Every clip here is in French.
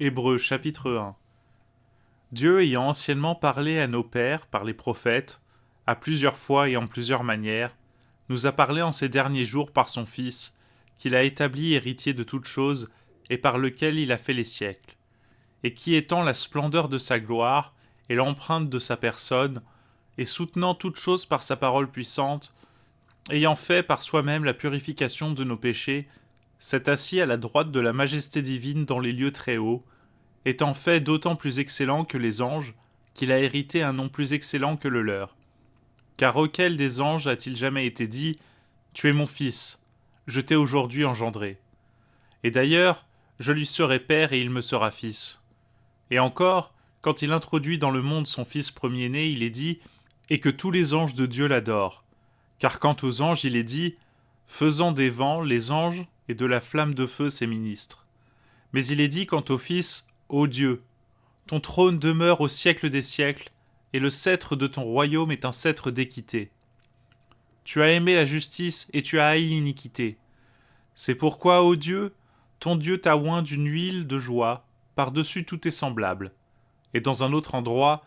Hébreux chapitre 1. Dieu ayant anciennement parlé à nos pères par les prophètes, à plusieurs fois et en plusieurs manières, nous a parlé en ces derniers jours par son Fils, qu'il a établi héritier de toutes choses et par lequel il a fait les siècles, et qui étant la splendeur de sa gloire et l'empreinte de sa personne, et soutenant toutes choses par sa parole puissante, ayant fait par soi-même la purification de nos péchés, s'est assis à la droite de la majesté divine dans les lieux très hauts, étant fait d'autant plus excellent que les anges, qu'il a hérité un nom plus excellent que le leur. Car auquel des anges a-t-il jamais été dit « Tu es mon fils, je t'ai aujourd'hui engendré ». Et d'ailleurs, je lui serai père et il me sera fils. Et encore, quand il introduit dans le monde son fils premier-né, il est dit « Et que tous les anges de Dieu l'adorent ». Car quant aux anges, il est dit « Faisant des vents les anges et de la flamme de feu ses ministres ». Mais il est dit quant au Fils « Ô Dieu, ton trône demeure au siècle des siècles, et le sceptre de ton royaume est un sceptre d'équité. Tu as aimé la justice et tu as haï l'iniquité. C'est pourquoi, ô Dieu, ton Dieu t'a oint d'une huile de joie par-dessus tous tes semblables. Et dans un autre endroit,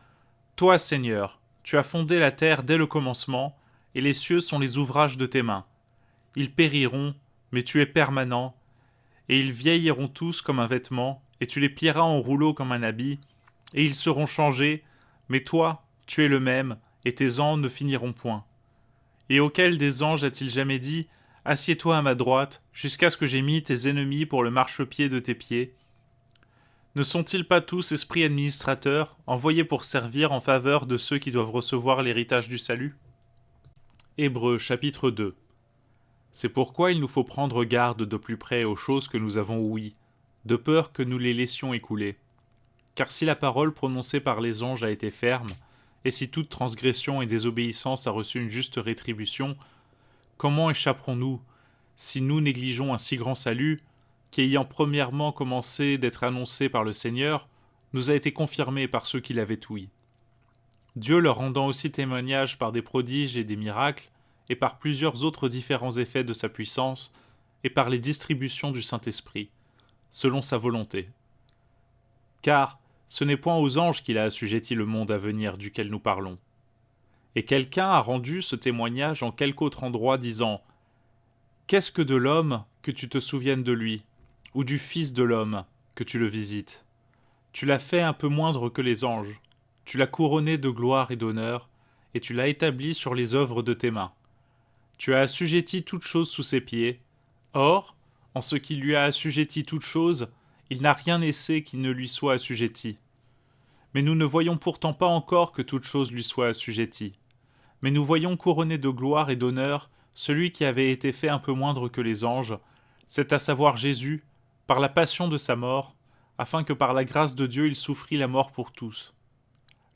toi, Seigneur, tu as fondé la terre dès le commencement, et les cieux sont les ouvrages de tes mains. Ils périront, mais tu es permanent, et ils vieilliront tous comme un vêtement, et tu les plieras en rouleau comme un habit, et ils seront changés, mais toi, tu es le même, et tes ans ne finiront point. Et auquel des anges a-t-il jamais dit « Assieds-toi à ma droite, jusqu'à ce que j'aie mis tes ennemis pour le marchepied de tes pieds » Ne sont-ils pas tous esprits administrateurs, envoyés pour servir en faveur de ceux qui doivent recevoir l'héritage du salut ? Hébreux chapitre 2. C'est pourquoi il nous faut prendre garde de plus près aux choses que nous avons ouïes, de peur que nous les laissions écouler. Car si la parole prononcée par les anges a été ferme, et si toute transgression et désobéissance a reçu une juste rétribution, comment échapperons-nous, si nous négligeons un si grand salut, qui ayant premièrement commencé d'être annoncé par le Seigneur, nous a été confirmé par ceux qui l'avaient ouï. Dieu leur rendant aussi témoignage par des prodiges et des miracles, et par plusieurs autres différents effets de sa puissance, et par les distributions du Saint-Esprit, selon sa volonté. Car ce n'est point aux anges qu'il a assujetti le monde à venir duquel nous parlons. Et quelqu'un a rendu ce témoignage en quelque autre endroit, disant « Qu'est-ce que de l'homme que tu te souviennes de lui, ou du Fils de l'homme que tu le visites ? Tu l'as fait un peu moindre que les anges, tu l'as couronné de gloire et d'honneur, et tu l'as établi sur les œuvres de tes mains. Tu as assujetti toutes choses sous ses pieds. Or, en ce qui lui a assujetti toutes choses, il n'a rien essayé qui ne lui soit assujetti. Mais nous ne voyons pourtant pas encore que toute chose lui soit assujettie. Mais nous voyons couronné de gloire et d'honneur celui qui avait été fait un peu moindre que les anges, c'est à savoir Jésus, par la passion de sa mort, afin que par la grâce de Dieu il souffrit la mort pour tous.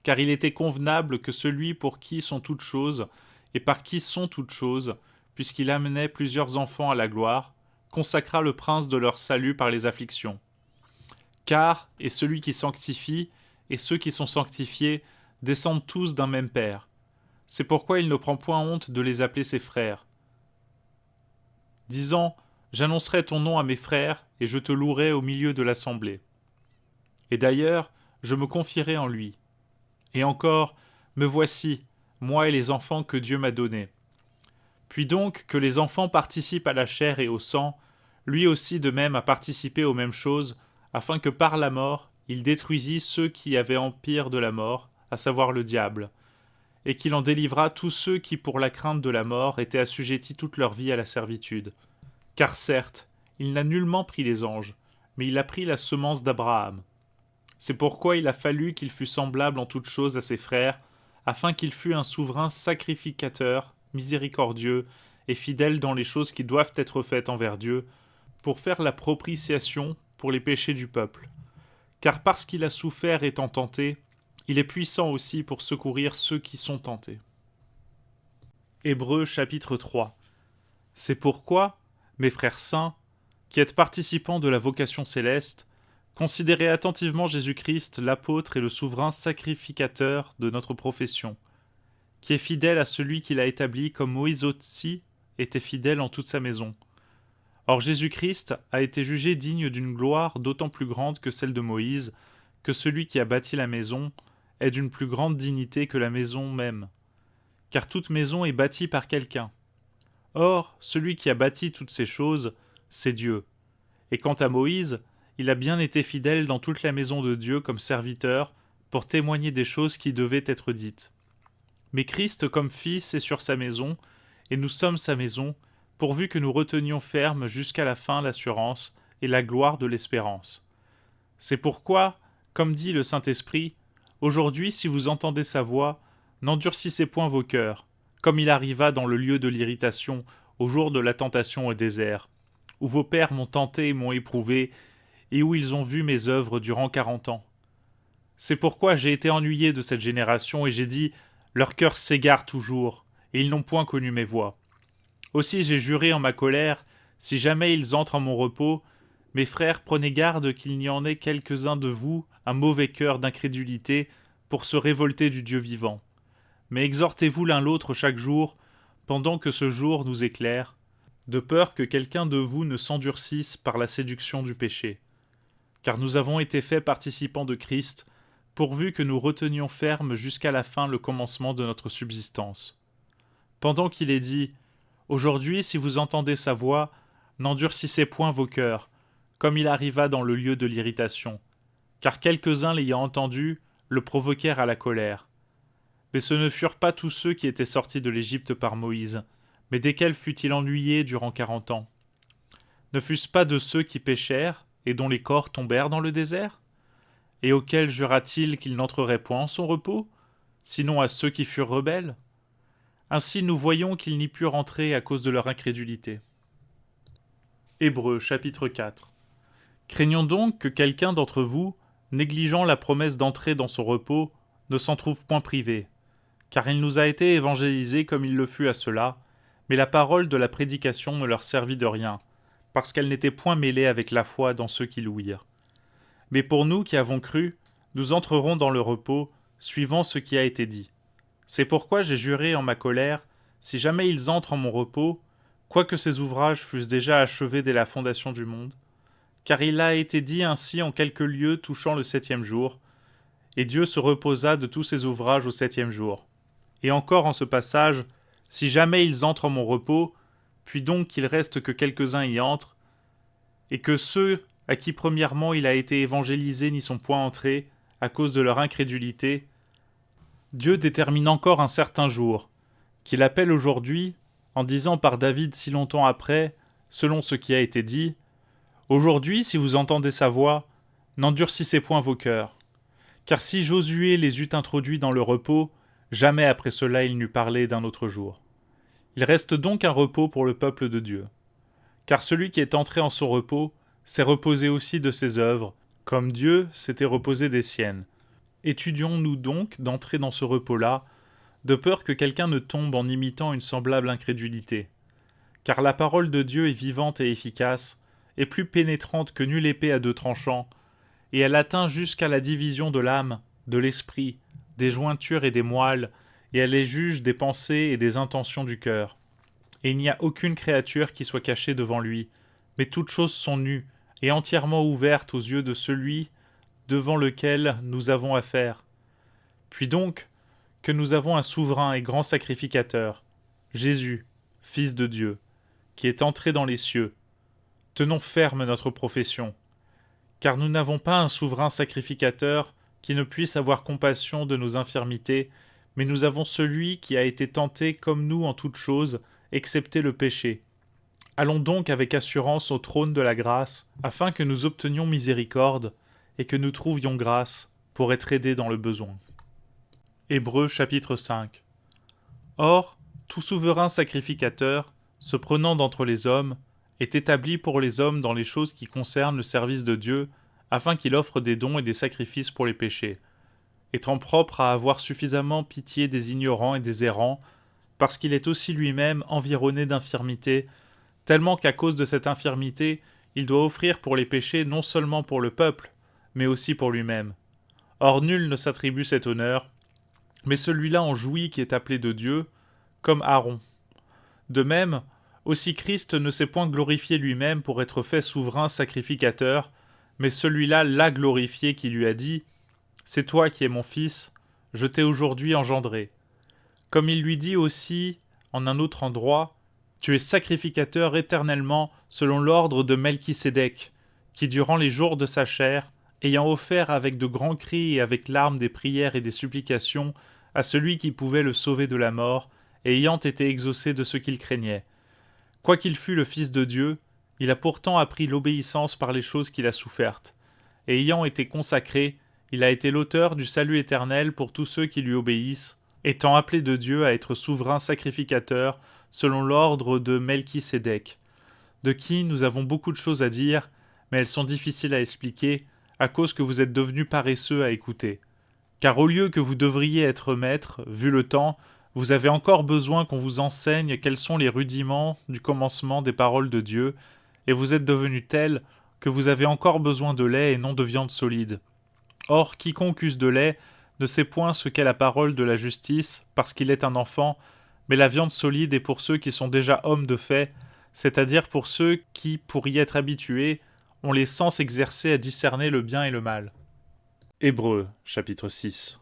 Car il était convenable que celui pour qui sont toutes choses, et par qui sont toutes choses, puisqu'il amenait plusieurs enfants à la gloire, consacrât le prince de leur salut par les afflictions. Car, et celui qui sanctifie, et ceux qui sont sanctifiés, descendent tous d'un même Père. C'est pourquoi il ne prend point honte de les appeler ses frères, disant « J'annoncerai ton nom à mes frères, et je te louerai au milieu de l'assemblée. » Et d'ailleurs, je me confierai en lui. Et encore, me voici, moi et les enfants que Dieu m'a donnés. Puis donc que les enfants participent à la chair et au sang, lui aussi de même a participé aux mêmes choses, afin que par la mort, il détruisit ceux qui avaient empire de la mort, à savoir le diable, et qu'il en délivra tous ceux qui, pour la crainte de la mort, étaient assujettis toute leur vie à la servitude. Car certes, il n'a nullement pris les anges, mais il a pris la semence d'Abraham. C'est pourquoi il a fallu qu'il fût semblable en toutes choses à ses frères, afin qu'il fût un souverain sacrificateur, miséricordieux et fidèle dans les choses qui doivent être faites envers Dieu, pour faire la propitiation pour les péchés du peuple. Car parce qu'il a souffert étant tenté, il est puissant aussi pour secourir ceux qui sont tentés. Hébreux chapitre 3. C'est pourquoi, mes frères saints, qui êtes participants de la vocation céleste, considérez attentivement Jésus-Christ, l'apôtre et le souverain sacrificateur de notre profession, qui est fidèle à celui qui l'a établi comme Moïse aussi était fidèle en toute sa maison. Or Jésus-Christ a été jugé digne d'une gloire d'autant plus grande que celle de Moïse, que celui qui a bâti la maison est d'une plus grande dignité que la maison même. Car toute maison est bâtie par quelqu'un. Or, celui qui a bâti toutes ces choses, c'est Dieu. Et quant à Moïse, il a bien été fidèle dans toute la maison de Dieu comme serviteur pour témoigner des choses qui devaient être dites. Mais Christ comme Fils est sur sa maison, et nous sommes sa maison, pourvu que nous retenions ferme jusqu'à la fin l'assurance et la gloire de l'espérance. C'est pourquoi, comme dit le Saint-Esprit, aujourd'hui, si vous entendez sa voix, n'endurcissez point vos cœurs, comme il arriva dans le lieu de l'irritation, au jour de la tentation au désert, où vos pères m'ont tenté et m'ont éprouvé, et où ils ont vu mes œuvres durant 40 ans. C'est pourquoi j'ai été ennuyé de cette génération, et j'ai dit, leur cœur s'égare toujours, et ils n'ont point connu mes voies. Aussi j'ai juré en ma colère, si jamais ils entrent en mon repos, mes frères, prenez garde qu'il n'y en ait quelques-uns de vous un mauvais cœur d'incrédulité pour se révolter du Dieu vivant. Mais exhortez-vous l'un l'autre chaque jour, pendant que ce jour nous éclaire, de peur que quelqu'un de vous ne s'endurcisse par la séduction du péché. Car nous avons été faits participants de Christ, pourvu que nous retenions ferme jusqu'à la fin le commencement de notre subsistance. Pendant qu'il est dit « Aujourd'hui, si vous entendez sa voix, n'endurcissez point vos cœurs, comme il arriva dans le lieu de l'irritation, car quelques-uns l'ayant entendu le provoquèrent à la colère. Mais ce ne furent pas tous ceux qui étaient sortis de l'Égypte par Moïse, mais desquels fut-il ennuyé durant 40 ans? Ne fut-ce pas de ceux qui péchèrent, et dont les corps tombèrent dans le désert? Et auxquels jura-t-il qu'il n'entrerait point en son repos, sinon à ceux qui furent rebelles? Ainsi nous voyons qu'ils n'y purent entrer à cause de leur incrédulité. Hébreux chapitre 4. Craignons donc que quelqu'un d'entre vous, négligeant la promesse d'entrer dans son repos, ne s'en trouve point privé, car il nous a été évangélisé comme il le fut à ceux-là, mais la parole de la prédication ne leur servit de rien, parce qu'elle n'était point mêlée avec la foi dans ceux qui l'ouïrent. Mais pour nous qui avons cru, nous entrerons dans le repos, suivant ce qui a été dit. C'est pourquoi j'ai juré en ma colère, si jamais ils entrent en mon repos, quoique ces ouvrages fussent déjà achevés dès la fondation du monde, car il a été dit ainsi en quelques lieux touchant le 7e jour, et Dieu se reposa de tous ses ouvrages au 7e jour. Et encore en ce passage, si jamais ils entrent en mon repos, puis donc qu'il reste que quelques-uns y entrent, et que ceux à qui premièrement il a été évangélisé n'y sont point entrés, à cause de leur incrédulité, Dieu détermine encore un certain jour, qu'il appelle aujourd'hui, en disant par David si longtemps après, selon ce qui a été dit, « Aujourd'hui, si vous entendez sa voix, n'endurcissez point vos cœurs. Car si Josué les eût introduits dans le repos, jamais après cela il n'eût parlé d'un autre jour. Il reste donc un repos pour le peuple de Dieu. Car celui qui est entré en son repos s'est reposé aussi de ses œuvres, comme Dieu s'était reposé des siennes. Étudions-nous donc d'entrer dans ce repos-là, de peur que quelqu'un ne tombe en imitant une semblable incrédulité. Car la parole de Dieu est vivante et efficace, et plus pénétrante que nulle épée à deux tranchants, et elle atteint jusqu'à la division de l'âme, de l'esprit, des jointures et des moelles, et elle est juge des pensées et des intentions du cœur. Et il n'y a aucune créature qui soit cachée devant lui, mais toutes choses sont nues, et entièrement ouvertes aux yeux de celui devant lequel nous avons affaire. Puis donc, que nous avons un souverain et grand sacrificateur, Jésus, Fils de Dieu, qui est entré dans les cieux. Tenons ferme notre profession, car nous n'avons pas un souverain sacrificateur qui ne puisse avoir compassion de nos infirmités, mais nous avons celui qui a été tenté comme nous en toutes choses, excepté le péché. Allons donc avec assurance au trône de la grâce, afin que nous obtenions miséricorde, et que nous trouvions grâce pour être aidés dans le besoin. Hébreux chapitre 5. Or, tout souverain sacrificateur, se prenant d'entre les hommes, est établi pour les hommes dans les choses qui concernent le service de Dieu, afin qu'il offre des dons et des sacrifices pour les péchés, étant propre à avoir suffisamment pitié des ignorants et des errants, parce qu'il est aussi lui-même environné d'infirmité, tellement qu'à cause de cette infirmité, il doit offrir pour les péchés non seulement pour le peuple, mais aussi pour lui-même. Or nul ne s'attribue cet honneur, mais celui-là en jouit qui est appelé de Dieu, comme Aaron. De même, Aussi Christ ne s'est point glorifié lui-même pour être fait souverain sacrificateur, mais celui-là l'a glorifié qui lui a dit « C'est toi qui es mon fils, je t'ai aujourd'hui engendré ». Comme il lui dit aussi, en un autre endroit, « Tu es sacrificateur éternellement selon l'ordre de Melchisédek, qui durant les jours de sa chair, ayant offert avec de grands cris et avec larmes des prières et des supplications à celui qui pouvait le sauver de la mort, et ayant été exaucé de ce qu'il craignait. Quoiqu'il fût le Fils de Dieu, il a pourtant appris l'obéissance par les choses qu'il a souffertes. Et ayant été consacré, il a été l'auteur du salut éternel pour tous ceux qui lui obéissent, étant appelé de Dieu à être souverain sacrificateur selon l'ordre de Melchisédek, de qui nous avons beaucoup de choses à dire, mais elles sont difficiles à expliquer, à cause que vous êtes devenus paresseux à écouter. Car au lieu que vous devriez être maître, vu le temps, vous avez encore besoin qu'on vous enseigne quels sont les rudiments du commencement des paroles de Dieu, et vous êtes devenus tels que vous avez encore besoin de lait et non de viande solide. Or, quiconque use de lait ne sait point ce qu'est la parole de la justice, parce qu'il est un enfant, mais la viande solide est pour ceux qui sont déjà hommes de fait, c'est-à-dire pour ceux qui, pour y être habitués, ont les sens exercés à discerner le bien et le mal. Hébreux, chapitre 6.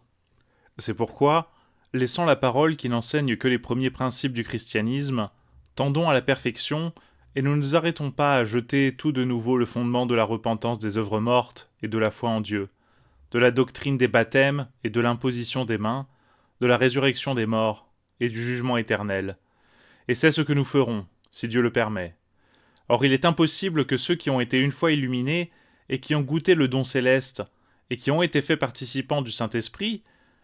C'est pourquoi, laissant la parole qui n'enseigne que les premiers principes du christianisme, tendons à la perfection, et nous ne nous arrêtons pas à jeter tout de nouveau le fondement de la repentance des œuvres mortes et de la foi en Dieu, de la doctrine des baptêmes et de l'imposition des mains, de la résurrection des morts et du jugement éternel. Et c'est ce que nous ferons, si Dieu le permet. Or il est impossible que ceux qui ont été une fois illuminés et qui ont goûté le don céleste, et qui ont été faits participants du Saint-Esprit,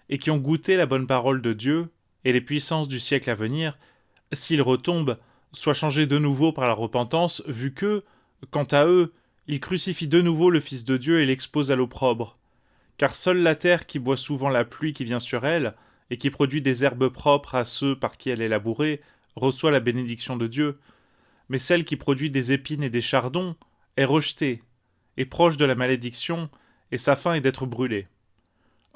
et qui ont goûté la bonne parole de Dieu et les puissances du siècle à venir, s'ils retombent, soient changés de nouveau par la repentance, vu que, quant à eux, ils crucifient de nouveau le Fils de Dieu et l'exposent à l'opprobre. Car seule la terre qui boit souvent la pluie qui vient sur elle, et qui produit des herbes propres à ceux par qui elle est labourée, reçoit la bénédiction de Dieu, mais celle qui produit des épines et des chardons est rejetée, est proche de la malédiction, et sa fin est d'être brûlée.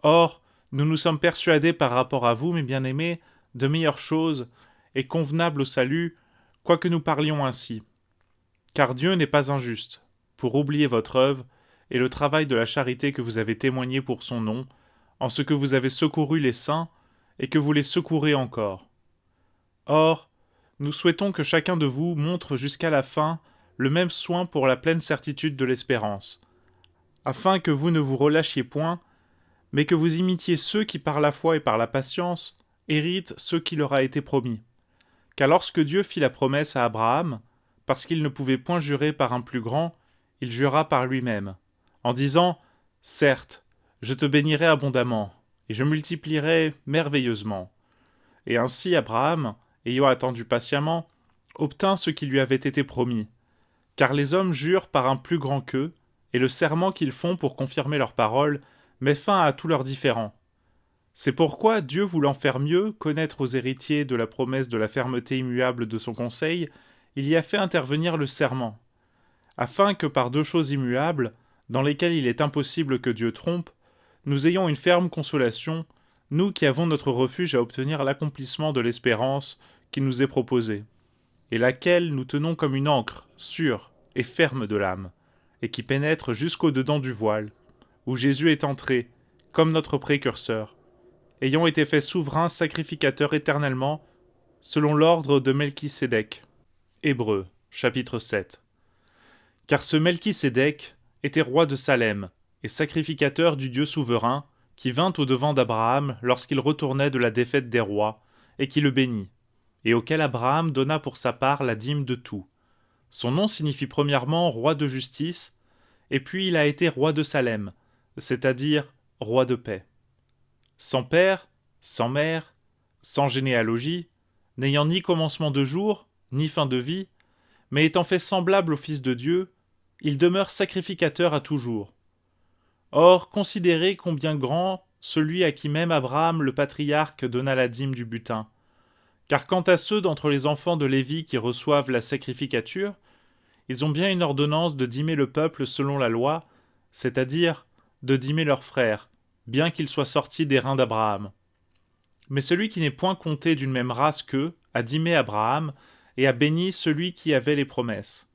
Or, nous nous sommes persuadés par rapport à vous, mes bien-aimés, de meilleures choses, et convenables au salut, quoique nous parlions ainsi. Car Dieu n'est pas injuste, pour oublier votre œuvre, et le travail de la charité que vous avez témoigné pour son nom, en ce que vous avez secouru les saints, et que vous les secourez encore. Or, nous souhaitons que chacun de vous montre jusqu'à la fin le même soin pour la pleine certitude de l'espérance, afin que vous ne vous relâchiez point, mais que vous imitiez ceux qui par la foi et par la patience héritent ce qui leur a été promis. Car lorsque Dieu fit la promesse à Abraham, parce qu'il ne pouvait point jurer par un plus grand, il jura par lui-même, en disant « Certes, je te bénirai abondamment, et je multiplierai merveilleusement. » Et ainsi Abraham, ayant attendu patiemment, obtint ce qui lui avait été promis. Car les hommes jurent par un plus grand qu'eux, et le serment qu'ils font pour confirmer leur parole met fin à tous leurs différends. C'est pourquoi Dieu, voulant faire mieux connaître aux héritiers de la promesse de la fermeté immuable de son conseil, il y a fait intervenir le serment, afin que par deux choses immuables, dans lesquelles il est impossible que Dieu trompe, nous ayons une ferme consolation, nous qui avons notre refuge à obtenir l'accomplissement de l'espérance qui nous est proposée, et laquelle nous tenons comme une ancre sûre et ferme de l'âme, et qui pénètre jusqu'au-dedans du voile, où Jésus est entré, comme notre précurseur, ayant été fait souverain sacrificateur éternellement, selon l'ordre de Melchisédek. Hébreux, chapitre 7. Car ce Melchisédek était roi de Salem, et sacrificateur du Dieu souverain, qui vint au-devant d'Abraham lorsqu'il retournait de la défaite des rois, et qui le bénit, et auquel Abraham donna pour sa part la dîme de tout. Son nom signifie premièrement roi de justice, et puis il a été roi de Salem, c'est-à-dire roi de paix. Sans père, sans mère, sans généalogie, n'ayant ni commencement de jour, ni fin de vie, mais étant fait semblable au Fils de Dieu, il demeure sacrificateur à toujours. Or, considérez combien grand celui à qui même Abraham le patriarche donna la dîme du butin. Car quant à ceux d'entre les enfants de Lévi qui reçoivent la sacrificature, ils ont bien une ordonnance de dîmer le peuple selon la loi, c'est-à-dire de dîmer leurs frères, bien qu'ils soient sortis des reins d'Abraham. Mais celui qui n'est point compté d'une même race qu'eux a dîmé Abraham, et a béni celui qui avait les promesses.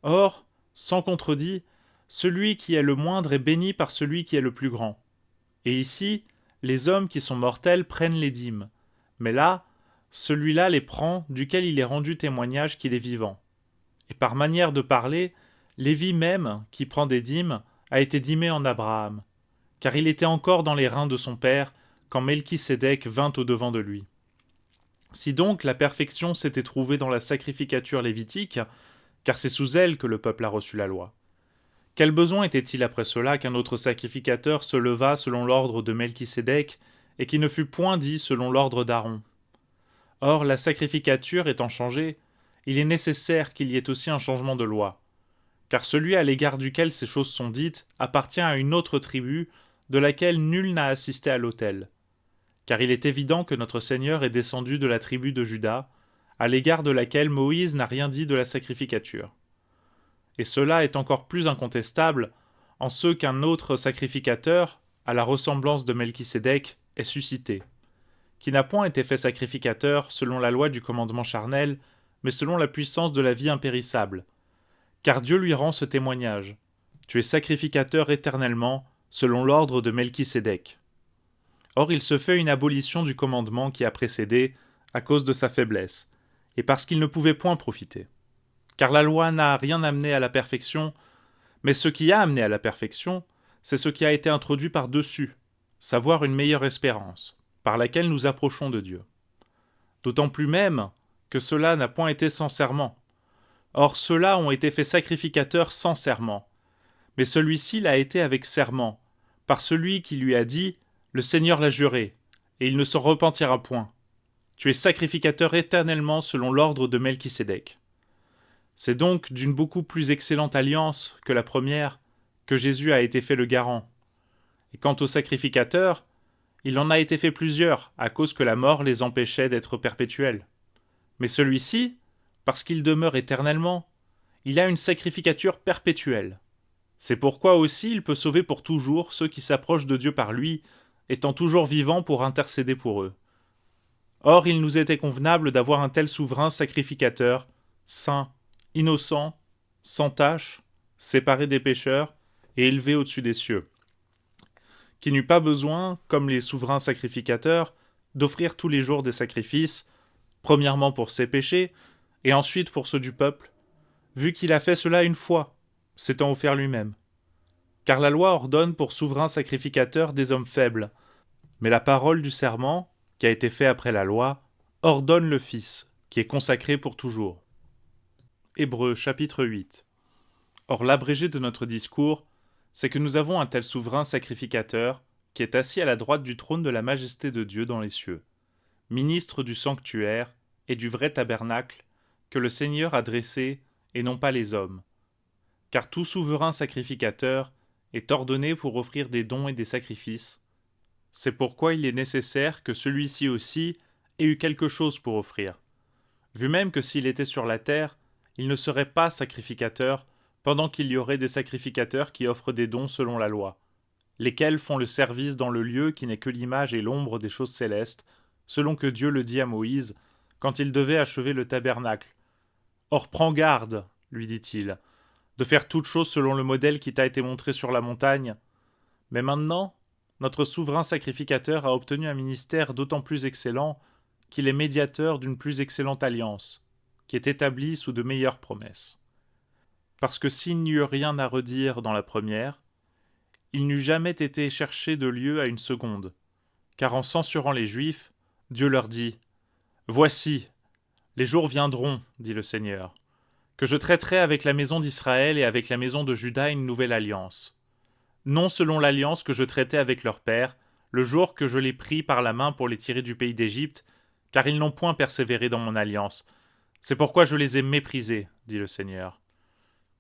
Or, sans contredit, celui qui est le moindre est béni par celui qui est le plus grand. Et ici, les hommes qui sont mortels prennent les dîmes, mais là, celui-là les prend, duquel il est rendu témoignage qu'il est vivant. Et par manière de parler, Lévi même, qui prend des dîmes, a été dîmé en Abraham, car il était encore dans les reins de son père, quand Melchisédek vint au-devant de lui. Si donc la perfection s'était trouvée dans la sacrificature lévitique, car c'est sous elle que le peuple a reçu la loi, quel besoin était-il après cela qu'un autre sacrificateur se levât selon l'ordre de Melchisédek, et qui ne fût point dit selon l'ordre d'Aaron? Or, la sacrificature étant changée, il est nécessaire qu'il y ait aussi un changement de loi, car celui à l'égard duquel ces choses sont dites appartient à une autre tribu, de laquelle nul n'a assisté à l'autel. Car il est évident que notre Seigneur est descendu de la tribu de Juda, à l'égard de laquelle Moïse n'a rien dit de la sacrificature. Et cela est encore plus incontestable en ce qu'un autre sacrificateur, à la ressemblance de Melchisédek, est suscité, qui n'a point été fait sacrificateur selon la loi du commandement charnel, mais selon la puissance de la vie impérissable. Car Dieu lui rend ce témoignage: tu es sacrificateur éternellement, selon l'ordre de Melchisédek. Or il se fait une abolition du commandement qui a précédé, à cause de sa faiblesse, et parce qu'il ne pouvait point profiter. Car la loi n'a rien amené à la perfection, mais ce qui a amené à la perfection, c'est ce qui a été introduit par-dessus, savoir une meilleure espérance, par laquelle nous approchons de Dieu. D'autant plus même que cela n'a point été sans serment. Or ceux-là ont été faits sacrificateurs sans serment, mais celui-ci l'a été avec serment, par celui qui lui a dit: le Seigneur l'a juré, et il ne s'en repentira point. Tu es sacrificateur éternellement selon l'ordre de Melchisédek. C'est donc d'une beaucoup plus excellente alliance que la première que Jésus a été fait le garant. Et quant aux sacrificateurs, il en a été fait plusieurs, à cause que la mort les empêchait d'être perpétuels. Mais celui-ci, parce qu'il demeure éternellement, il a une sacrificature perpétuelle. C'est pourquoi aussi il peut sauver pour toujours ceux qui s'approchent de Dieu par lui, étant toujours vivant pour intercéder pour eux. Or il nous était convenable d'avoir un tel souverain sacrificateur, saint, innocent, sans tache, séparé des pécheurs et élevé au-dessus des cieux, qui n'eut pas besoin, comme les souverains sacrificateurs, d'offrir tous les jours des sacrifices, premièrement pour ses péchés, et ensuite pour ceux du peuple, vu qu'il a fait cela une fois, s'étant offert lui-même. Car la loi ordonne pour souverain sacrificateur des hommes faibles, mais la parole du serment, qui a été fait après la loi, ordonne le Fils, qui est consacré pour toujours. Hébreux chapitre 8. Or l'abrégé de notre discours, c'est que nous avons un tel souverain sacrificateur, qui est assis à la droite du trône de la majesté de Dieu dans les cieux, ministre du sanctuaire et du vrai tabernacle que le Seigneur a dressé et non pas les hommes. Car tout souverain sacrificateur est ordonné pour offrir des dons et des sacrifices. C'est pourquoi il est nécessaire que celui-ci aussi ait eu quelque chose pour offrir. Vu même que s'il était sur la terre, il ne serait pas sacrificateur, pendant qu'il y aurait des sacrificateurs qui offrent des dons selon la loi, lesquels font le service dans le lieu qui n'est que l'image et l'ombre des choses célestes, selon que Dieu le dit à Moïse, quand il devait achever le tabernacle. Or prends garde, lui dit-il, de faire toute chose selon le modèle qui t'a été montré sur la montagne. Mais maintenant, notre souverain sacrificateur a obtenu un ministère d'autant plus excellent qu'il est médiateur d'une plus excellente alliance, qui est établie sous de meilleures promesses. Parce que s'il n'y eut rien à redire dans la première, il n'eût jamais été cherché de lieu à une seconde, car en censurant les Juifs, Dieu leur dit: « Voici, les jours viendront, dit le Seigneur, que je traiterai avec la maison d'Israël et avec la maison de Juda une nouvelle alliance. Non selon l'alliance que je traitais avec leur père, le jour que je les pris par la main pour les tirer du pays d'Égypte, car ils n'ont point persévéré dans mon alliance. C'est pourquoi je les ai méprisés, dit le Seigneur.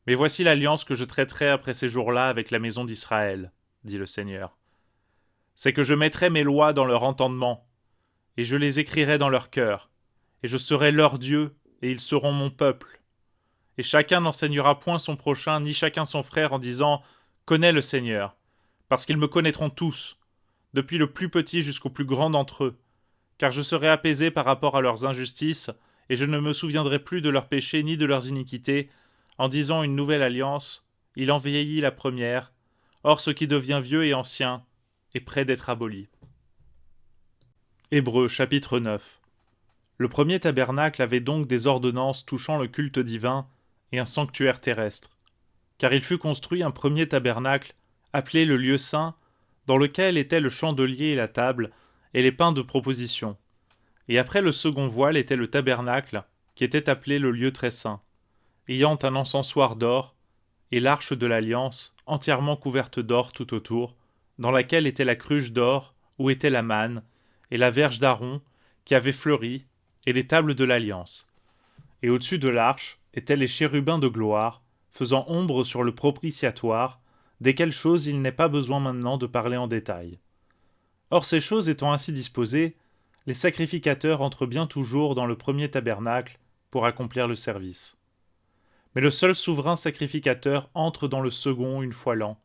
Mais voici l'alliance que je traiterai après ces jours-là avec la maison d'Israël, dit le Seigneur. C'est que je mettrai mes lois dans leur entendement, et je les écrirai dans leur cœur, et je serai leur Dieu, et ils seront mon peuple. Et chacun n'enseignera point son prochain, ni chacun son frère, en disant « Connais le Seigneur », parce qu'ils me connaîtront tous, depuis le plus petit jusqu'au plus grand d'entre eux, car je serai apaisé par rapport à leurs injustices, et je ne me souviendrai plus de leurs péchés ni de leurs iniquités. En disant une nouvelle alliance, il en vieillit la première. Or ce qui devient vieux et ancien est près d'être aboli. Hébreux chapitre 9. Le premier tabernacle avait donc des ordonnances touchant le culte divin et un sanctuaire terrestre. Car il fut construit un premier tabernacle, appelé le lieu saint, dans lequel étaient le chandelier et la table, et les pains de proposition. Et après le second voile était le tabernacle, qui était appelé le lieu très saint, ayant un encensoir d'or, et l'arche de l'alliance, entièrement couverte d'or tout autour, dans laquelle était la cruche d'or, où était la manne, et la verge d'Aaron, qui avait fleuri, et les tables de l'alliance. Et au-dessus de l'arche étaient les chérubins de gloire, faisant ombre sur le propitiatoire, desquelles choses il n'est pas besoin maintenant de parler en détail. Or ces choses étant ainsi disposées, les sacrificateurs entrent bien toujours dans le premier tabernacle pour accomplir le service. Mais le seul souverain sacrificateur entre dans le second une fois l'an,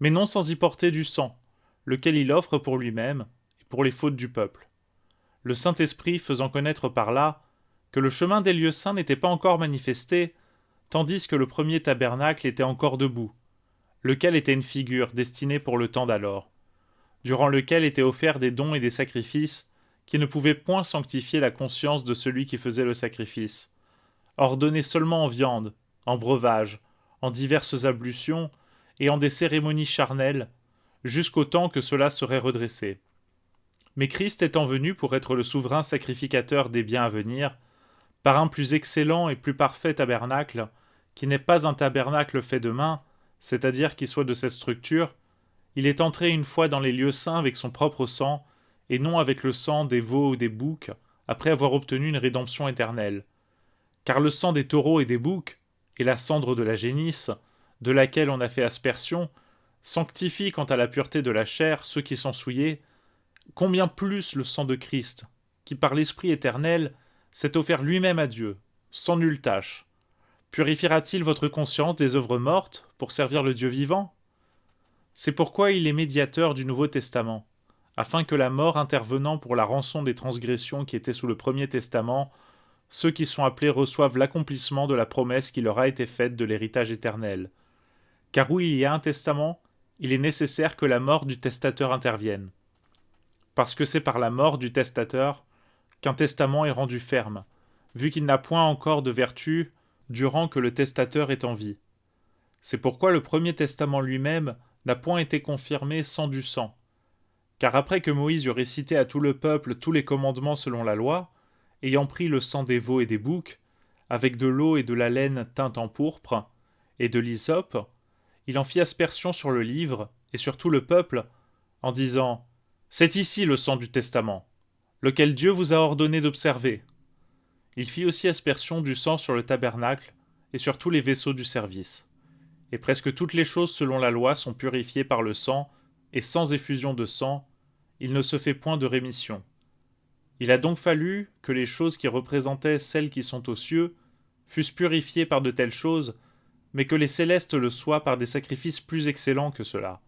mais non sans y porter du sang, lequel il offre pour lui-même et pour les fautes du peuple. Le Saint-Esprit faisant connaître par là que le chemin des lieux saints n'était pas encore manifesté, tandis que le premier tabernacle était encore debout, lequel était une figure destinée pour le temps d'alors, durant lequel étaient offerts des dons et des sacrifices qui ne pouvaient point sanctifier la conscience de celui qui faisait le sacrifice, ordonnés seulement en viande, en breuvage, en diverses ablutions et en des cérémonies charnelles, jusqu'au temps que cela serait redressé. Mais Christ étant venu pour être le souverain sacrificateur des biens à venir, par un plus excellent et plus parfait tabernacle, qui n'est pas un tabernacle fait de main, c'est-à-dire qui soit de cette structure, il est entré une fois dans les lieux saints avec son propre sang, et non avec le sang des veaux ou des boucs, après avoir obtenu une rédemption éternelle. Car le sang des taureaux et des boucs, et la cendre de la génisse, de laquelle on a fait aspersion, sanctifie quant à la pureté de la chair ceux qui sont souillés, combien plus le sang de Christ, qui par l'Esprit éternel s'est offert lui-même à Dieu, sans nulle tâche, purifiera-t-il votre conscience des œuvres mortes pour servir le Dieu vivant ? C'est pourquoi il est médiateur du Nouveau Testament, afin que la mort intervenant pour la rançon des transgressions qui étaient sous le Premier Testament, ceux qui sont appelés reçoivent l'accomplissement de la promesse qui leur a été faite de l'héritage éternel. Car où il y a un testament, il est nécessaire que la mort du testateur intervienne. Parce que c'est par la mort du testateur qu'un testament est rendu ferme, vu qu'il n'a point encore de vertu durant que le testateur est en vie. C'est pourquoi le premier testament lui-même n'a point été confirmé sans du sang. Car après que Moïse eut récité à tout le peuple tous les commandements selon la loi, ayant pris le sang des veaux et des boucs, avec de l'eau et de la laine teinte en pourpre, et de l'hysope, il en fit aspersion sur le livre et sur tout le peuple, en disant « C'est ici le sang du testament, lequel Dieu vous a ordonné d'observer. » Il fit aussi aspersion du sang sur le tabernacle et sur tous les vaisseaux du service. Et presque toutes les choses selon la loi sont purifiées par le sang, et sans effusion de sang, il ne se fait point de rémission. Il a donc fallu que les choses qui représentaient celles qui sont aux cieux fussent purifiées par de telles choses, mais que les célestes le soient par des sacrifices plus excellents que cela.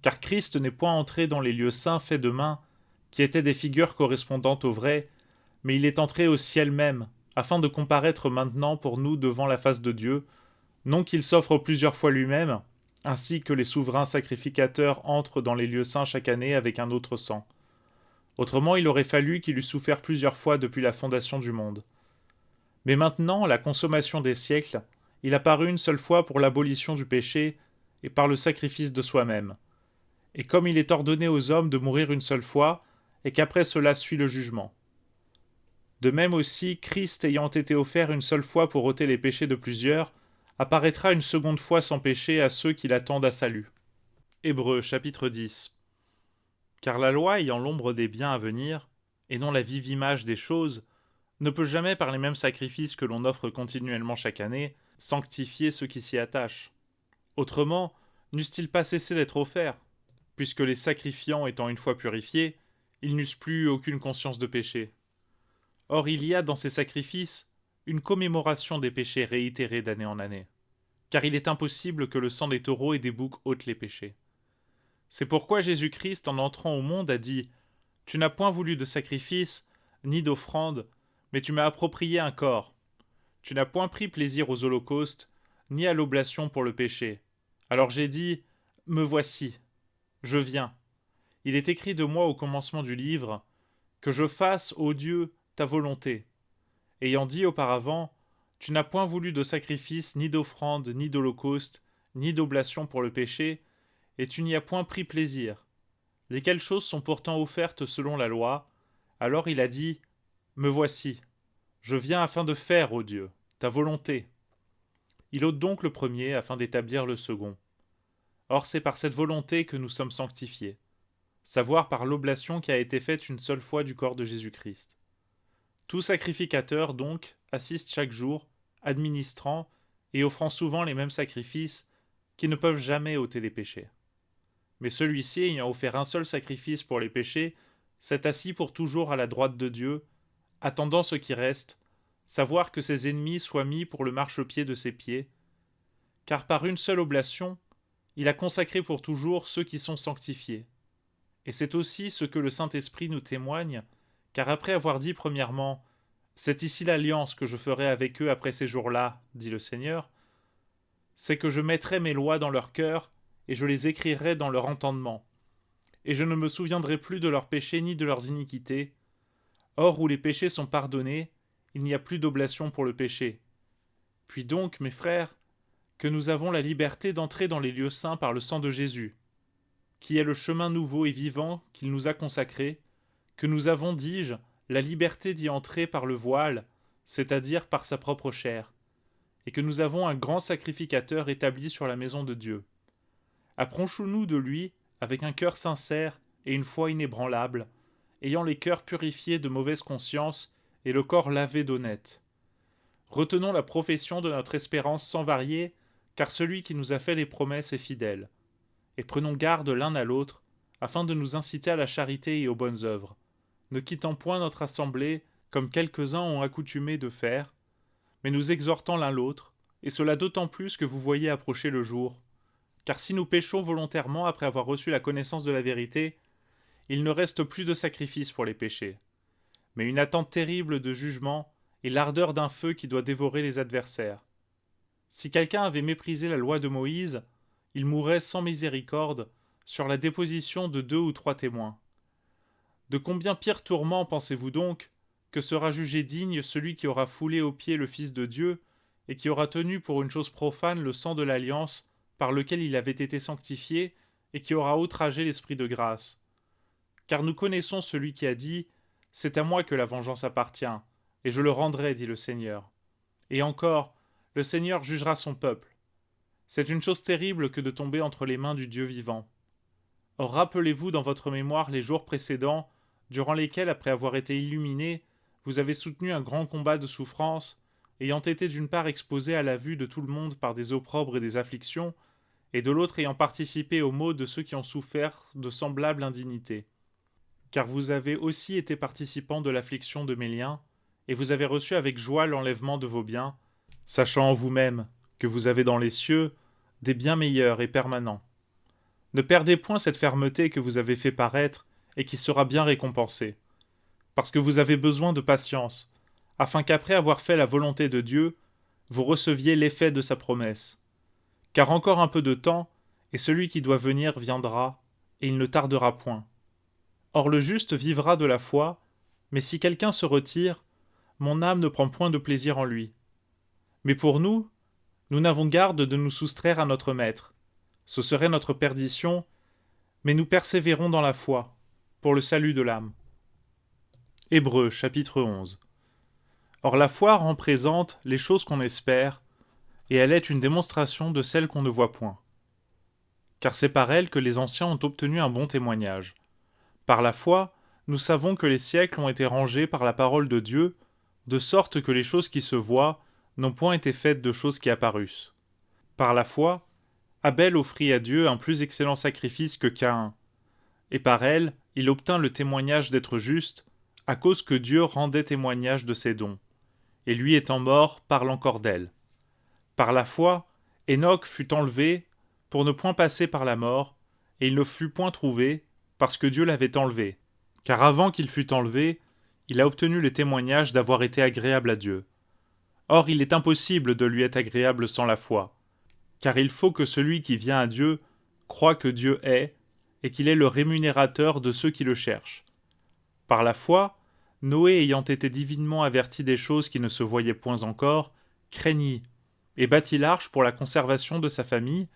Car Christ n'est point entré dans les lieux saints faits de main, qui étaient des figures correspondantes au vrai, mais il est entré au ciel même, afin de comparaître maintenant pour nous devant la face de Dieu, non qu'il s'offre plusieurs fois lui-même, ainsi que les souverains sacrificateurs entrent dans les lieux saints chaque année avec un autre sang. Autrement, il aurait fallu qu'il eût souffert plusieurs fois depuis la fondation du monde. Mais maintenant, à la consommation des siècles, il a paru une seule fois pour l'abolition du péché et par le sacrifice de soi-même. Et comme il est ordonné aux hommes de mourir une seule fois, et qu'après cela suit le jugement. De même aussi, Christ ayant été offert une seule fois pour ôter les péchés de plusieurs, apparaîtra une seconde fois sans péché à ceux qui l'attendent à salut. Hébreux chapitre 10. Car la loi ayant l'ombre des biens à venir, et non la vive image des choses, ne peut jamais par les mêmes sacrifices que l'on offre continuellement chaque année, sanctifier ceux qui s'y attachent. Autrement, n'eussent-ils pas cessé d'être offerts, puisque les sacrifiants étant une fois purifiés, ils n'eussent plus aucune conscience de péché. Or il y a dans ces sacrifices une commémoration des péchés réitérés d'année en année, car il est impossible que le sang des taureaux et des boucs ôte les péchés. C'est pourquoi Jésus-Christ, en entrant au monde, a dit « Tu n'as point voulu de sacrifice, ni d'offrande, mais tu m'as approprié un corps. Tu n'as point pris plaisir aux holocaustes, ni à l'oblation pour le péché. Alors j'ai dit, me voici, je viens. Il est écrit de moi au commencement du livre, que je fasse, ô Dieu, ta volonté. Ayant dit auparavant, tu n'as point voulu de sacrifice, ni d'offrande, ni d'holocauste, ni d'oblation pour le péché, et tu n'y as point pris plaisir, lesquelles choses sont pourtant offertes selon la loi. Alors il a dit, me voici, je viens afin de faire, ô Dieu, ta volonté. Il ôte donc le premier afin d'établir le second. Or c'est par cette volonté que nous sommes sanctifiés, savoir par l'oblation qui a été faite une seule fois du corps de Jésus-Christ. Tout sacrificateur, donc, assiste chaque jour, administrant et offrant souvent les mêmes sacrifices qui ne peuvent jamais ôter les péchés. Mais celui-ci, ayant offert un seul sacrifice pour les péchés, s'est assis pour toujours à la droite de Dieu, attendant ce qui reste, savoir que ses ennemis soient mis pour le marchepied de ses pieds, car par une seule oblation, il a consacré pour toujours ceux qui sont sanctifiés. Et c'est aussi ce que le Saint-Esprit nous témoigne, car après avoir dit premièrement « C'est ici l'alliance que je ferai avec eux après ces jours-là, dit le Seigneur », c'est que je mettrai mes lois dans leur cœur, et je les écrirai dans leur entendement. Et je ne me souviendrai plus de leurs péchés ni de leurs iniquités. Or, où les péchés sont pardonnés, il n'y a plus d'oblation pour le péché. Puis donc, mes frères, que nous avons la liberté d'entrer dans les lieux saints par le sang de Jésus, qui est le chemin nouveau et vivant qu'il nous a consacré, que nous avons, dis-je, la liberté d'y entrer par le voile, c'est-à-dire par sa propre chair, et que nous avons un grand sacrificateur établi sur la maison de Dieu. Approchons-nous de lui avec un cœur sincère et une foi inébranlable, ayant les cœurs purifiés de mauvaise conscience et le corps lavé d'honnête. Retenons la profession de notre espérance sans varier, car celui qui nous a fait les promesses est fidèle. Et prenons garde l'un à l'autre, afin de nous inciter à la charité et aux bonnes œuvres, ne quittant point notre assemblée, comme quelques-uns ont accoutumé de faire, mais nous exhortant l'un l'autre, et cela d'autant plus que vous voyez approcher le jour. Car si nous péchons volontairement après avoir reçu la connaissance de la vérité, il ne reste plus de sacrifice pour les péchés, mais une attente terrible de jugement et l'ardeur d'un feu qui doit dévorer les adversaires. Si quelqu'un avait méprisé la loi de Moïse, il mourrait sans miséricorde sur la déposition de 2 ou 3 témoins. De combien pires tourments pensez-vous donc que sera jugé digne celui qui aura foulé aux pieds le Fils de Dieu et qui aura tenu pour une chose profane le sang de l'alliance par lequel il avait été sanctifié et qui aura outragé l'Esprit de grâce. Car nous connaissons celui qui a dit « C'est à moi que la vengeance appartient, et je le rendrai, dit le Seigneur. » Et encore, le Seigneur jugera son peuple. C'est une chose terrible que de tomber entre les mains du Dieu vivant. Or rappelez-vous dans votre mémoire les jours précédents, durant lesquels, après avoir été illuminés, vous avez soutenu un grand combat de souffrance, ayant été d'une part exposé à la vue de tout le monde par des opprobres et des afflictions, et de l'autre ayant participé aux maux de ceux qui ont souffert de semblables indignités. Car vous avez aussi été participants de l'affliction de mes liens, et vous avez reçu avec joie l'enlèvement de vos biens, sachant en vous-même que vous avez dans les cieux des biens meilleurs et permanents. Ne perdez point cette fermeté que vous avez fait paraître et qui sera bien récompensée, parce que vous avez besoin de patience, afin qu'après avoir fait la volonté de Dieu, vous receviez l'effet de sa promesse. Car encore un peu de temps, et celui qui doit venir viendra, et il ne tardera point. Or le juste vivra de la foi, mais si quelqu'un se retire, mon âme ne prend point de plaisir en lui. Mais pour nous, nous n'avons garde de nous soustraire à notre Maître. Ce serait notre perdition, mais nous persévérons dans la foi, pour le salut de l'âme. Hébreux, chapitre 11. Or la foi rend présente les choses qu'on espère, et elle est une démonstration de celles qu'on ne voit point. Car c'est par elle que les anciens ont obtenu un bon témoignage. Par la foi, nous savons que les siècles ont été rangés par la parole de Dieu, de sorte que les choses qui se voient n'ont point été faites de choses qui apparussent. Par la foi, Abel offrit à Dieu un plus excellent sacrifice que Caïn, et par elle, il obtint le témoignage d'être juste, à cause que Dieu rendait témoignage de ses dons, et lui étant mort, parle encore d'elle. Par la foi, Enoch fut enlevé pour ne point passer par la mort, et il ne fut point trouvé, parce que Dieu l'avait enlevé. Car avant qu'il fût enlevé, il a obtenu le témoignage d'avoir été agréable à Dieu. Or, il est impossible de lui être agréable sans la foi, car il faut que celui qui vient à Dieu croie que Dieu est, et qu'il est le rémunérateur de ceux qui le cherchent. Par la foi, Noé, ayant été divinement averti des choses qui ne se voyaient point encore, craignit, et bâtit l'arche pour la conservation de sa famille,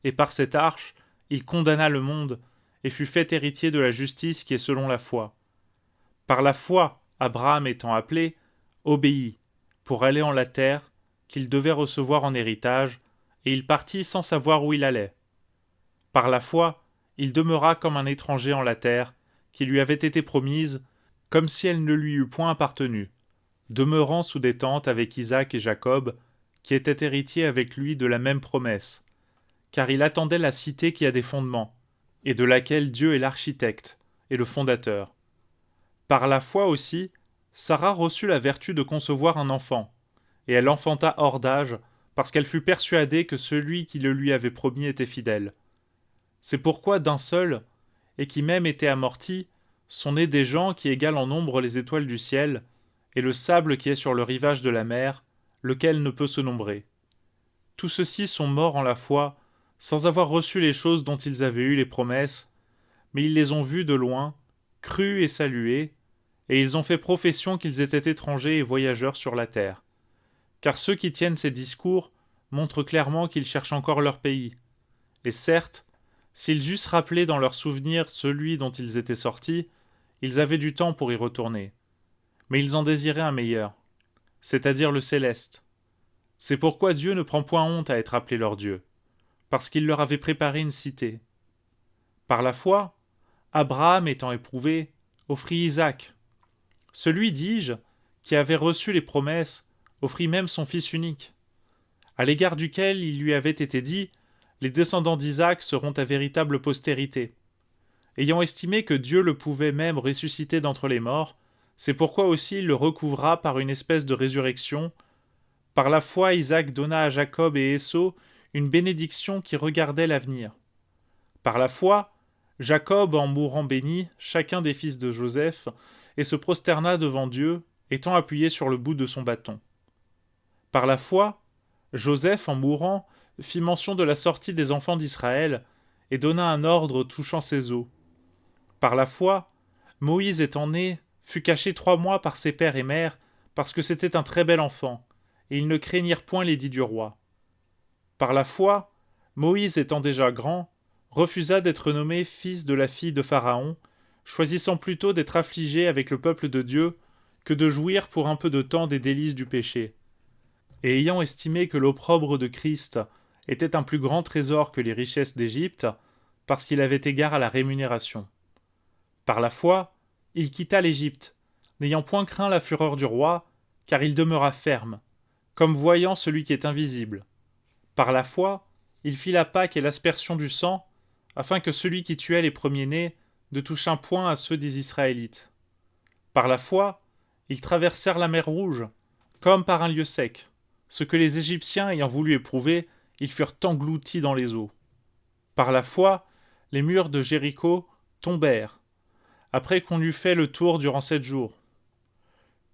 et par cette arche, il condamna le monde, et fut fait héritier de la justice qui est selon la foi. Par la foi, Abraham étant appelé, obéit, pour aller en la terre, qu'il devait recevoir en héritage, et il partit sans savoir où il allait. Par la foi, il demeura comme un étranger en la terre, qui lui avait été promise, comme si elle ne lui eût point appartenu, demeurant sous des tentes avec Isaac et Jacob, qui étaient héritiers avec lui de la même promesse, car il attendait la cité qui a des fondements, et de laquelle Dieu est l'architecte et le fondateur. Par la foi aussi, Sarah reçut la vertu de concevoir un enfant, et elle enfanta hors d'âge, parce qu'elle fut persuadée que celui qui le lui avait promis était fidèle. C'est pourquoi d'un seul, et qui même était amorti, sont nés des gens qui égalent en nombre les étoiles du ciel, et le sable qui est sur le rivage de la mer, lequel ne peut se nombrer. Tous ceux-ci sont morts en la foi, sans avoir reçu les choses dont ils avaient eu les promesses, mais ils les ont vues de loin, crus et salués, et ils ont fait profession qu'ils étaient étrangers et voyageurs sur la terre. Car ceux qui tiennent ces discours montrent clairement qu'ils cherchent encore leur pays. Et certes, s'ils eussent rappelé dans leur souvenir celui dont ils étaient sortis, ils avaient du temps pour y retourner. Mais ils en désiraient un meilleur, c'est-à-dire le céleste. C'est pourquoi Dieu ne prend point honte à être appelé leur Dieu, parce qu'il leur avait préparé une cité. Par la foi, Abraham étant éprouvé, offrit Isaac. Celui, dis-je, qui avait reçu les promesses, offrit même son fils unique, à l'égard duquel il lui avait été dit « Les descendants d'Isaac seront ta véritable postérité ». Ayant estimé que Dieu le pouvait même ressusciter d'entre les morts, c'est pourquoi aussi il le recouvra par une espèce de résurrection. Par la foi, Isaac donna à Jacob et Ésaü une bénédiction qui regardait l'avenir. Par la foi, Jacob, en mourant bénit chacun des fils de Joseph, et se prosterna devant Dieu, étant appuyé sur le bout de son bâton. Par la foi, Joseph, en mourant, fit mention de la sortie des enfants d'Israël, et donna un ordre touchant ses os. Par la foi, Moïse étant né, fut caché 3 mois par ses pères et mères, parce que c'était un très bel enfant, et ils ne craignirent point l'édit du roi. Par la foi, Moïse étant déjà grand, refusa d'être nommé fils de la fille de Pharaon, choisissant plutôt d'être affligé avec le peuple de Dieu que de jouir pour un peu de temps des délices du péché. Et ayant estimé que l'opprobre de Christ était un plus grand trésor que les richesses d'Égypte, parce qu'il avait égard à la rémunération. Par la foi, il quitta l'Égypte, n'ayant point craint la fureur du roi, car il demeura ferme, comme voyant celui qui est invisible. Par la foi, il fit la Pâque et l'aspersion du sang, afin que celui qui tuait les premiers-nés ne touchât point à ceux des Israélites. Par la foi, ils traversèrent la mer Rouge, comme par un lieu sec, ce que les Égyptiens ayant voulu éprouver, ils furent engloutis dans les eaux. Par la foi, les murs de Jéricho tombèrent, après qu'on eut fait le tour durant 7 jours.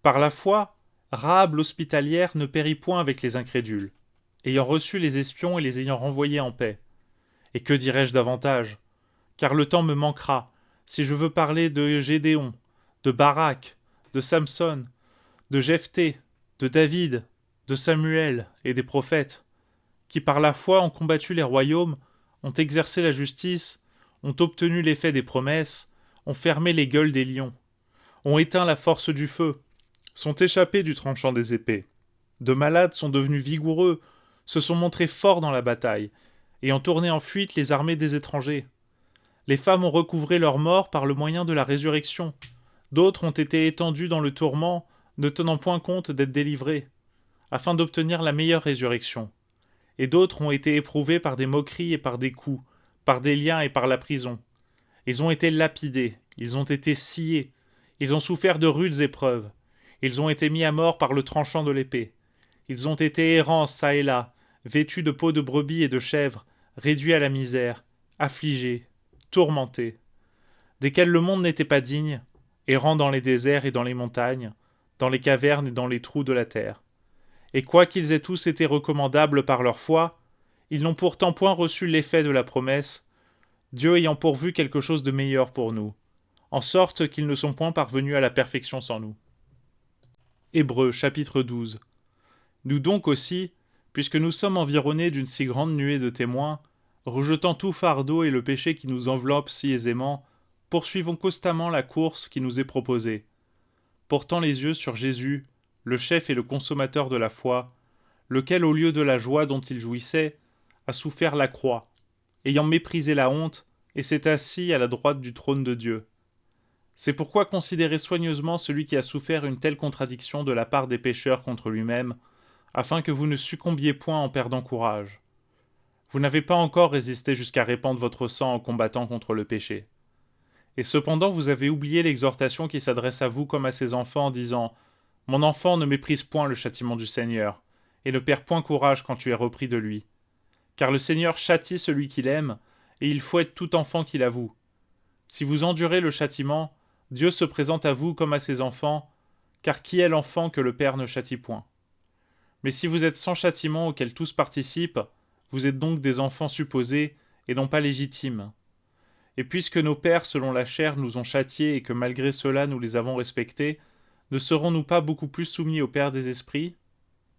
Par la foi, Rahab l'hospitalière ne périt point avec les incrédules, ayant reçu les espions et les ayant renvoyés en paix. Et que dirais-je davantage? Car le temps me manquera, si je veux parler de Gédéon, de Barak, de Samson, de Jephthé, de David, de Samuel et des prophètes, qui par la foi ont combattu les royaumes, ont exercé la justice, ont obtenu l'effet des promesses, ont fermé les gueules des lions, ont éteint la force du feu, sont échappés du tranchant des épées. De malades sont devenus vigoureux, se sont montrés forts dans la bataille, et ont tourné en fuite les armées des étrangers. Les femmes ont recouvré leur mort par le moyen de la résurrection. D'autres ont été étendues dans le tourment, ne tenant point compte d'être délivrées, afin d'obtenir la meilleure résurrection. Et d'autres ont été éprouvés par des moqueries et par des coups, par des liens et par la prison. Ils ont été lapidés, ils ont été sciés, ils ont souffert de rudes épreuves, ils ont été mis à mort par le tranchant de l'épée. Ils ont été errants çà et là, vêtus de peaux de brebis et de chèvres, réduits à la misère, affligés, tourmentés, desquels le monde n'était pas digne, errant dans les déserts et dans les montagnes, dans les cavernes et dans les trous de la terre. Et quoiqu'ils aient tous été recommandables par leur foi, ils n'ont pourtant point reçu l'effet de la promesse, Dieu ayant pourvu quelque chose de meilleur pour nous, en sorte qu'ils ne sont point parvenus à la perfection sans nous. Hébreux chapitre 12. Nous donc aussi, puisque nous sommes environnés d'une si grande nuée de témoins, rejetant tout fardeau et le péché qui nous enveloppe si aisément, poursuivons constamment la course qui nous est proposée, portant les yeux sur Jésus, le chef et le consommateur de la foi, lequel, au lieu de la joie dont il jouissait, a souffert la croix, ayant méprisé la honte, et s'est assis à la droite du trône de Dieu. C'est pourquoi considérez soigneusement celui qui a souffert une telle contradiction de la part des pécheurs contre lui-même, afin que vous ne succombiez point en perdant courage. Vous n'avez pas encore résisté jusqu'à répandre votre sang en combattant contre le péché. Et cependant vous avez oublié l'exhortation qui s'adresse à vous comme à ses enfants en disant « Mon enfant, ne méprise point le châtiment du Seigneur, et ne perds point courage quand tu es repris de lui. Car le Seigneur châtie celui qu'il aime, et il fouette tout enfant qu'il avoue. Si vous endurez le châtiment, Dieu se présente à vous comme à ses enfants, car qui est l'enfant que le Père ne châtie point? Mais si vous êtes sans châtiment auquel tous participent, vous êtes donc des enfants supposés, et non pas légitimes. Et puisque nos pères selon la chair nous ont châtiés et que malgré cela nous les avons respectés, ne serons-nous pas beaucoup plus soumis au Père des esprits?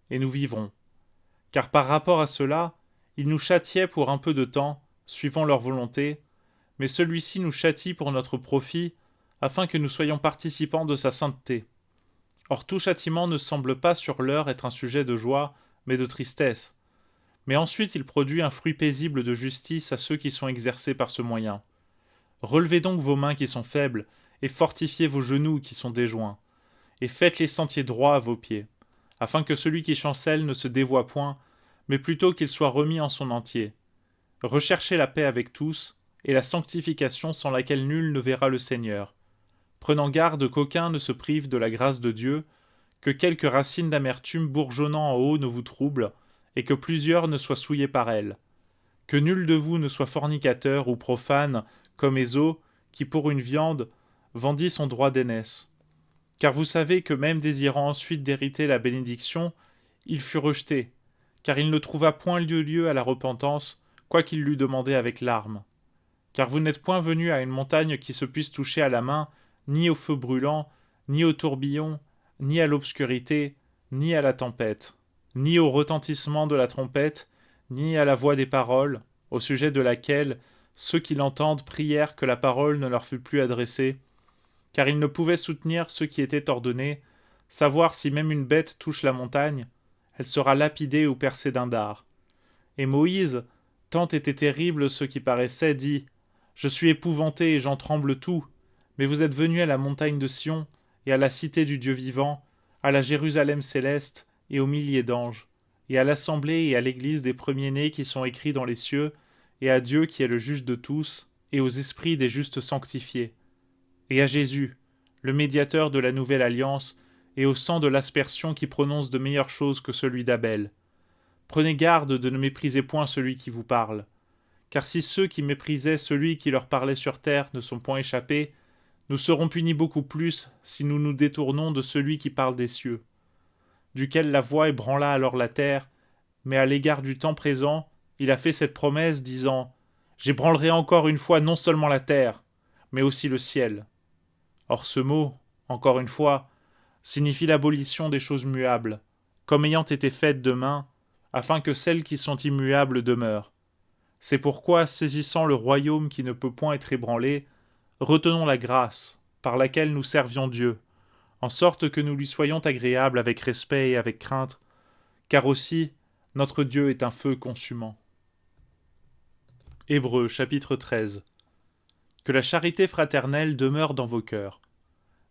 Et nous vivrons. Car par rapport à cela, ils nous châtiaient pour un peu de temps, suivant leur volonté, mais celui-ci nous châtie pour notre profit, afin que nous soyons participants de sa sainteté. Or tout châtiment ne semble pas sur l'heure être un sujet de joie, mais de tristesse. Mais ensuite il produit un fruit paisible de justice à ceux qui sont exercés par ce moyen. Relevez donc vos mains qui sont faibles, et fortifiez vos genoux qui sont déjoints, et faites les sentiers droits à vos pieds, afin que celui qui chancelle ne se dévoie point, mais plutôt qu'il soit remis en son entier. Recherchez la paix avec tous, et la sanctification sans laquelle nul ne verra le Seigneur, prenant garde qu'aucun ne se prive de la grâce de Dieu, que quelques racines d'amertume bourgeonnant en haut ne vous troublent, et que plusieurs ne soient souillés par elles. Que nul de vous ne soit fornicateur ou profane, comme Ésaü, qui pour une viande vendit son droit d'aînesse. Car vous savez que même désirant ensuite d'hériter la bénédiction, il fut rejeté, car il ne trouva point lieu à la repentance, quoiqu'il l'eût demandé avec larmes. Car vous n'êtes point venus à une montagne qui se puisse toucher à la main, ni au feu brûlant, ni au tourbillon, ni à l'obscurité, ni à la tempête, ni au retentissement de la trompette, ni à la voix des paroles, au sujet de laquelle ceux qui l'entendent prièrent que la parole ne leur fût plus adressée, car ils ne pouvaient soutenir ceux qui étaient ordonnés, savoir si même une bête touche la montagne, elle sera lapidée ou percée d'un dard. Et Moïse, tant était terrible ce qui paraissait, dit « Je suis épouvanté et j'en tremble tout, mais vous êtes venus à la montagne de Sion, et à la cité du Dieu vivant, à la Jérusalem céleste, et aux milliers d'anges, et à l'assemblée et à l'église des premiers-nés qui sont écrits dans les cieux, et à Dieu qui est le juge de tous, et aux esprits des justes sanctifiés, et à Jésus, le médiateur de la nouvelle alliance, et au sang de l'aspersion qui prononce de meilleures choses que celui d'Abel. Prenez garde de ne mépriser point celui qui vous parle, car si ceux qui méprisaient celui qui leur parlait sur terre ne sont point échappés, nous serons punis beaucoup plus si nous nous détournons de celui qui parle des cieux, duquel la voix ébranla alors la terre, mais à l'égard du temps présent, il a fait cette promesse, disant « J'ébranlerai encore une fois non seulement la terre, mais aussi le ciel. » Or ce mot, encore une fois, signifie l'abolition des choses muables, comme ayant été faites de main, afin que celles qui sont immuables demeurent. C'est pourquoi, saisissant le royaume qui ne peut point être ébranlé, retenons la grâce, par laquelle nous servions Dieu, en sorte que nous lui soyons agréables avec respect et avec crainte, car aussi notre Dieu est un feu consumant. Hébreux chapitre 13. Que la charité fraternelle demeure dans vos cœurs.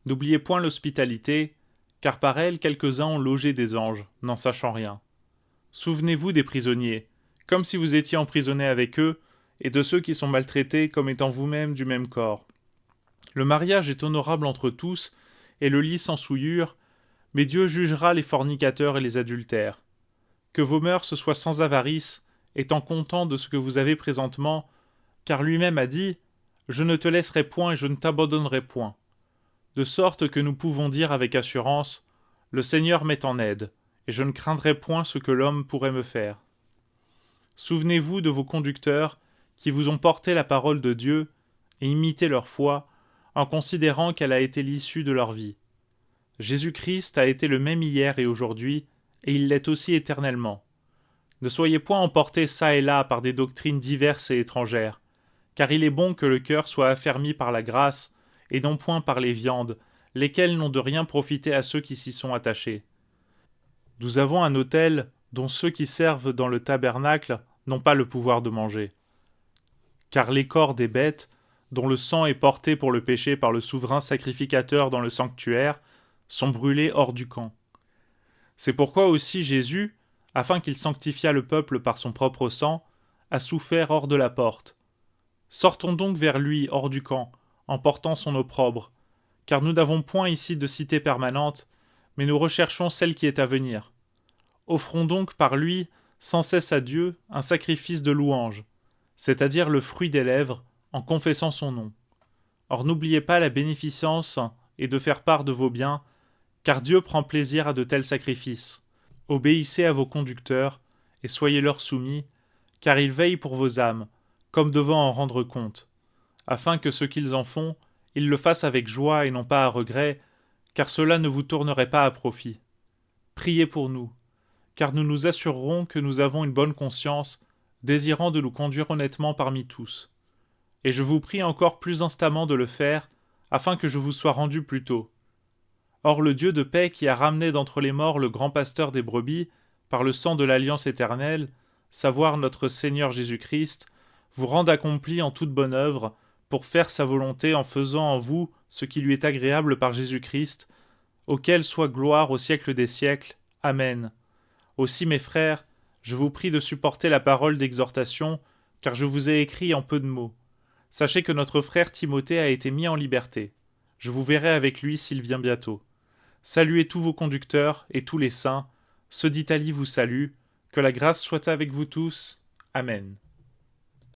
N'oubliez point l'hospitalité, car par elle quelques-uns ont logé des anges, n'en sachant rien. Souvenez-vous des prisonniers, comme si vous étiez emprisonnés avec eux, et de ceux qui sont maltraités comme étant vous-même du même corps. Le mariage est honorable entre tous, et le lit sans souillure, mais Dieu jugera les fornicateurs et les adultères. Que vos mœurs soient sans avarice, étant contents de ce que vous avez présentement, car lui-même a dit « Je ne te laisserai point et je ne t'abandonnerai point. » de sorte que nous pouvons dire avec assurance « Le Seigneur m'est en aide, et je ne craindrai point ce que l'homme pourrait me faire. » Souvenez-vous de vos conducteurs qui vous ont porté la parole de Dieu et imitez leur foi en considérant qu'elle a été l'issue de leur vie. Jésus-Christ a été le même hier et aujourd'hui, et il l'est aussi éternellement. Ne soyez point emportés çà et là par des doctrines diverses et étrangères, car il est bon que le cœur soit affermi par la grâce, et non point par les viandes, lesquelles n'ont de rien profité à ceux qui s'y sont attachés. Nous avons un autel dont ceux qui servent dans le tabernacle n'ont pas le pouvoir de manger. Car les corps des bêtes, dont le sang est porté pour le péché par le souverain sacrificateur dans le sanctuaire, sont brûlés hors du camp. C'est pourquoi aussi Jésus, afin qu'il sanctifiât le peuple par son propre sang, a souffert hors de la porte. Sortons donc vers lui hors du camp, en portant son opprobre, car nous n'avons point ici de cité permanente, mais nous recherchons celle qui est à venir. Offrons donc par lui sans cesse à Dieu un sacrifice de louange, c'est-à-dire le fruit des lèvres, en confessant son nom. Or n'oubliez pas la bénéficence et de faire part de vos biens, car Dieu prend plaisir à de tels sacrifices. Obéissez à vos conducteurs, et soyez-leur soumis, car ils veillent pour vos âmes, comme devant en rendre compte, afin que ce qu'ils en font, ils le fassent avec joie et non pas à regret, car cela ne vous tournerait pas à profit. Priez pour nous, car nous nous assurerons que nous avons une bonne conscience, désirant de nous conduire honnêtement parmi tous. Et je vous prie encore plus instamment de le faire, afin que je vous sois rendu plus tôt. Or le Dieu de paix qui a ramené d'entre les morts le grand pasteur des brebis, par le sang de l'alliance éternelle, savoir notre Seigneur Jésus-Christ, vous rende accompli en toute bonne œuvre, pour faire sa volonté en faisant en vous ce qui lui est agréable par Jésus-Christ, auquel soit gloire au siècle des siècles. Amen. Aussi mes frères, je vous prie de supporter la parole d'exhortation, car je vous ai écrit en peu de mots. Sachez que notre frère Timothée a été mis en liberté. Je vous verrai avec lui s'il vient bientôt. Saluez tous vos conducteurs et tous les saints. Ceux d'Italie vous saluent. Que la grâce soit avec vous tous. Amen.